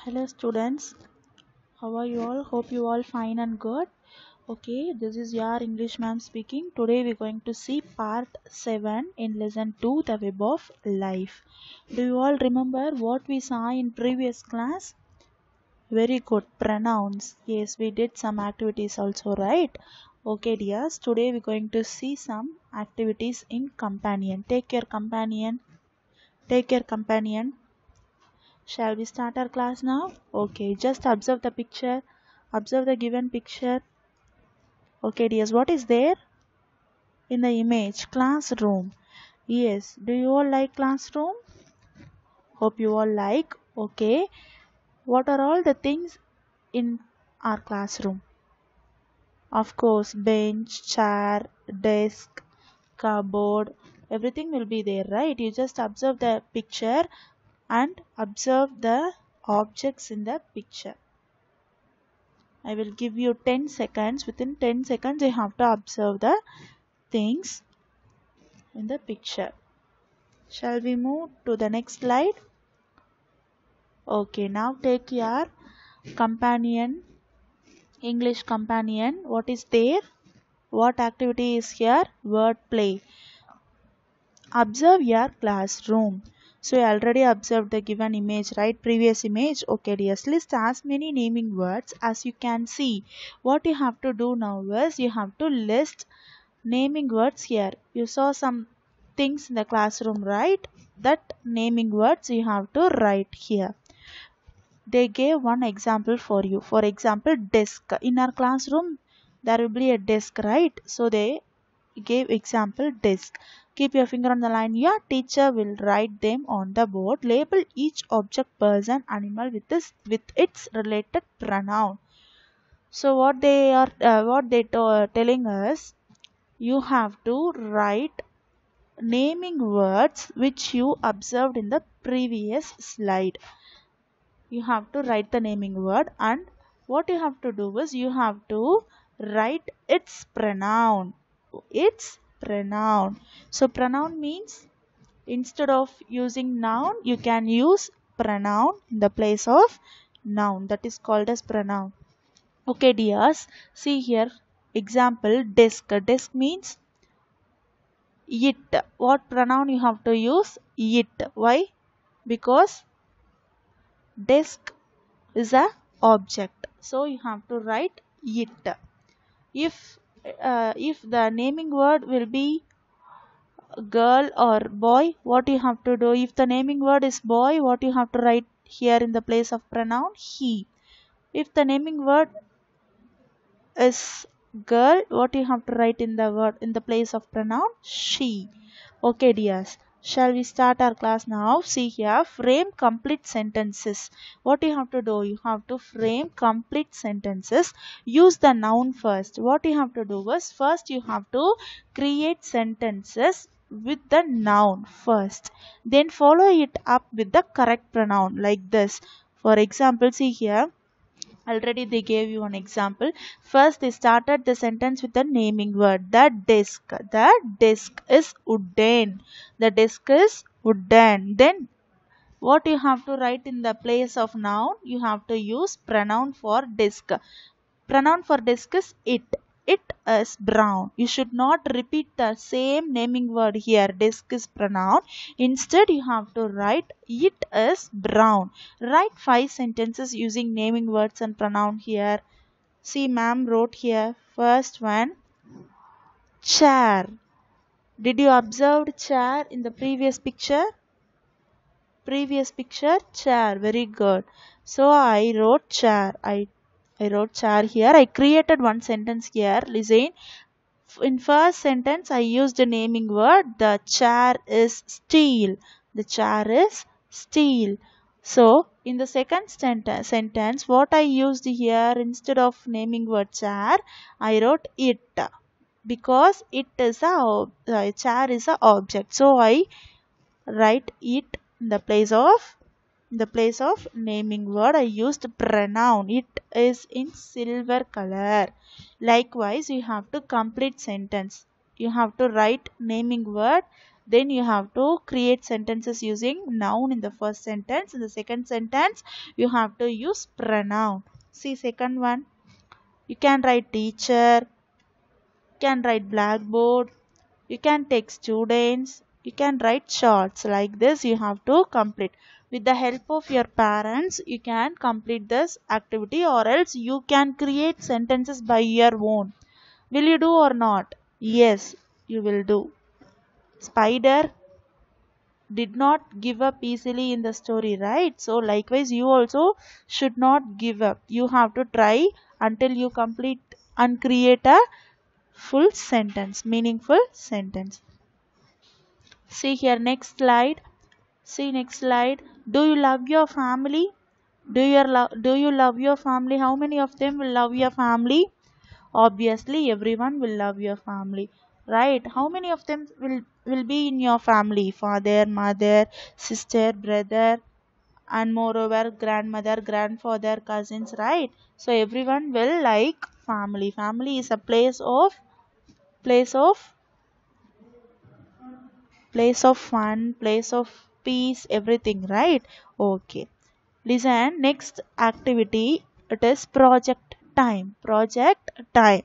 Hello students, how are you all? Hope you all fine and good. Okay, this is your English ma'am speaking. Today we're going to see part 7 in lesson 2, the web of life. Do you all remember what we saw in previous class? Very good, pronouns. Yes, we did some activities also, right? Okay dears, today we're going to see some activities in companion. Take your companion. Take your companion. Shall we start our class now? Okay, just observe the picture. Observe the given picture. Okay, dears, what is there in the image? Classroom. Yes, do you all like classroom? Hope you all like. Okay, what are all the things in our classroom? Of course, bench, chair, desk, cupboard, everything will be there, right? You just observe the picture and observe the objects in the picture. I will give you 10 seconds. Within 10 seconds, you have to observe the things in the picture. Shall we move to the next slide? Okay, now take your companion, English companion. What is there? What activity is here? Word play. Observe your classroom. So you already observed the given image, right? Previous image. Okay, dears. List as many naming words as you can see. What you have to do now is you have to list naming words here. You saw some things in the classroom, right? That naming words you have to write here. They gave one example for you. For example, desk. In our classroom there will be a desk, right? So they gave example desk. Keep your finger on the line. Your teacher will write them on the board. Label each object, person, animal with its related pronoun. So what they are telling us, you have to write naming words which you observed in the previous slide. You have to write the naming word, and what you have to do is you have to write its pronoun. Its pronoun. So pronoun means instead of using noun, you can use pronoun in the place of noun. That is called as pronoun. Okay dears, see here example desk. Desk means it. What pronoun you have to use? It. Why? Because desk is a object, so you have to write it. If the naming word will be girl or boy, what you have to do? If the naming word is boy, what you have to write here in the place of pronoun? He. If the naming word is girl, what you have to write in the word in the place of pronoun? She. Okay dears, shall we start our class now? See here, frame complete sentences. What you have to do? You have to frame complete sentences. Use the noun first. What you have to do is first you have to create sentences with the noun first, then follow it up with the correct pronoun like this. For example, see here, already they gave you an example. First they started the sentence with the naming word. The desk is wooden. The desk is wooden. Then what you have to write in the place of noun? You have to use pronoun for desk. Pronoun for desk is it. It is brown. You should not repeat the same naming word here. Desk is pronoun. Instead, you have to write it is brown. Write 5 sentences using naming words and pronoun here. See, ma'am wrote here. First one, chair. Did you observe chair in the previous picture? Previous picture, chair. Very good. So I wrote chair. I wrote chair here. I created one sentence here. Listen. In first sentence, I used a naming word. The chair is steel. The chair is steel. So, in the second sentence, what I used here instead of naming word chair, I wrote it, because it is a chair is a object. So I write it in the place of naming word. I used pronoun. It is in silver color. Likewise, you have to complete sentence. You have to write naming word. Then you have to create sentences using noun in the first sentence. In the second sentence, you have to use pronoun. See second one. You can write teacher, you can write blackboard, you can take students, you can write charts. Like this you have to complete. With the help of your parents, you can complete this activity, or else you can create sentences by your own. Will you do or not? Yes, you will do. Spider did not give up easily in the story, right? So likewise you also should not give up. You have to try until you complete and create a full sentence, meaningful sentence. See here, next slide. See next slide. Do you love your family? Do you love your family? How many of them will love your family? Obviously everyone will love your family, right? How many of them will be in your family? Father, mother, sister, brother, and moreover grandmother, grandfather, cousins, right? So everyone will like family. Family is a place of place of fun, place of peace, everything, right? Okay. Listen, next activity, it is project time. Project time.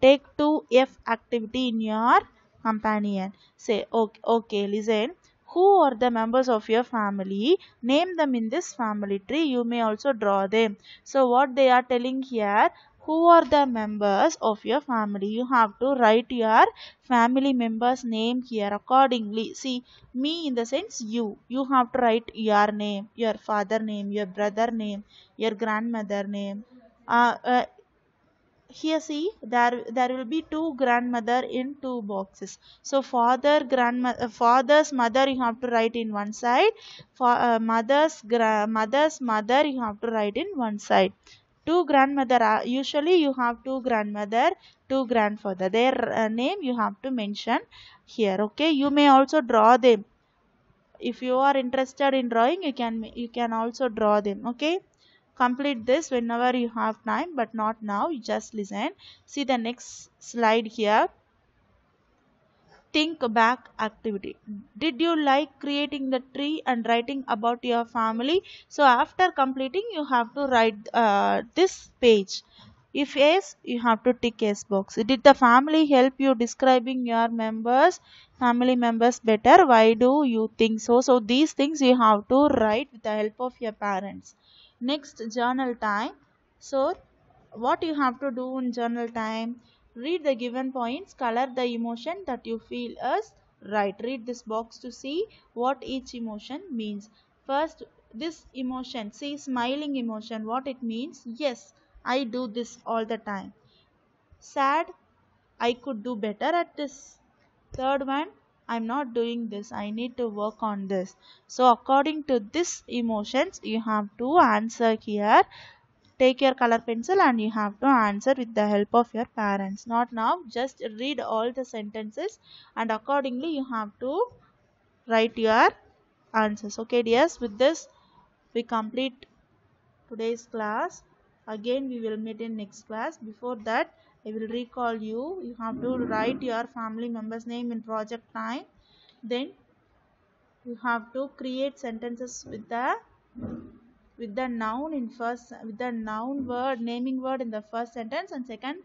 Take 2F activity in your companion. Say, okay, listen. Who are the members of your family? Name them in this family tree. You may also draw them. So what they are telling here, who are the members of your family? You have to write your family members name here accordingly. See, me in the sense you have to write your name, your father name, your brother name, your grandmother name. Here see, there will be two grandmother in two boxes. So father's mother you have to write in one side. For mother's mother you have to write in one side. Two grandmother, usually you have two grandmother, two grandfather, their name you have to mention here. Okay, you may also draw them. If you are interested in drawing, you can also draw them. Okay, complete this whenever you have time, but not now. You just listen. See the next slide here. Think back activity. Did you like creating the tree and writing about your family? So after completing, you have to write this page. If yes, you have to tick yes box. Did the family help you describing your family members better? Why do you think so? So these things you have to write with the help of your parents. Next, journal time. So what you have to do in journal time? Read the given points, color the emotion that you feel as right. Read this box to see what each emotion means. First, this emotion, see smiling emotion, what it means? Yes, I do this all the time. Sad, I could do better at this. Third one, I'm not doing this, I need to work on this. So according to this emotions, you have to answer here. Take your color pencil and you have to answer with the help of your parents. Not now, just read all the sentences and accordingly you have to write your answers. Okay dears, with this we complete today's class. Again we will meet in next class. Before that, I will recall you have to write your family members name in project time. Then you have to create sentences with the noun in first, with the noun word, naming word in the first sentence, and second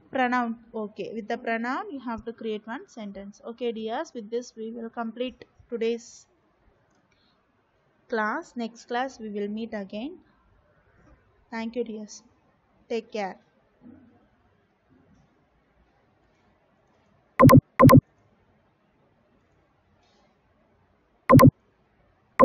pronoun. Okay, with the pronoun you have to create one sentence. Okay dears, with this we will complete today's class. Next class we will meet again. Thank you dears, take care.